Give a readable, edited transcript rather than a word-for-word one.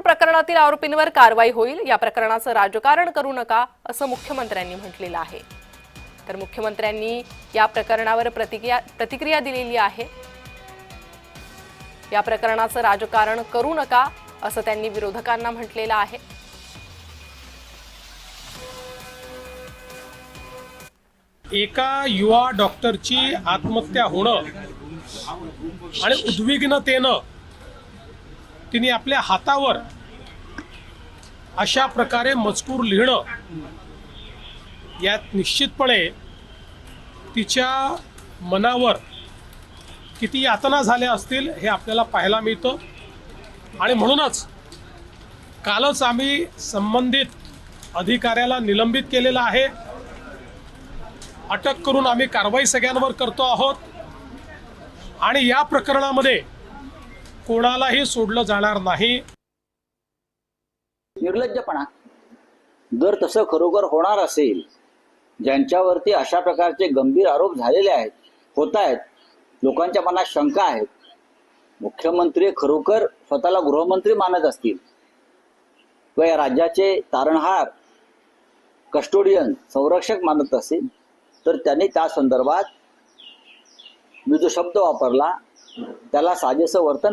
प्रकरणातील आरोपींवर कारवाई होईल, या प्रकरणाचं राजकारण करू नका असं मुख्यमंत्र्यांनी म्हटलेलं आहे। तर मुख्यमंत्र्यांनी या प्रकरणावर प्रतिक्रिया दिलेली आहे। या प्रकरणाचं राजकारण करू नका असं त्यांनी विरोधकांना म्हटलेलं आहे। एका युवा डॉक्टरची आत्महत्या होणं आणि उद्विग्नतेनं तिने आपल्या हातावर अशा प्रकारे मजकूर लिहिणं, यात निश्चितपणे तिच्या मनावर किती यातना झाल्या असतील हे आपल्याला पाहायला मिळतं। आणि म्हणूनच कालच आम्ही संबंधित अधिकाऱ्याला निलंबित केलेलं आहे। अटक करून आम्ही कारवाई सगळ्यांवर करतो आहोत आणि या प्रकरणामध्ये कोणालाही सोडलं जाणार नाही। निर्लज्जपणा जर तसं खरोखर होणार असेल, ज्यांच्यावरती अशा प्रकारचे गंभीर आरोप झालेले आहेत, होत आहेत, लोकांच्या मनात शंका आहेत, मुख्यमंत्री खरोखर स्वतःला गृहमंत्री मानत असतील व या राज्याचे तारणहार, कस्टोडियन, संरक्षक मानत असतील, तर त्यांनी त्या संदर्भात मी जो शब्द वापरला त्याला साजेसं वर्तन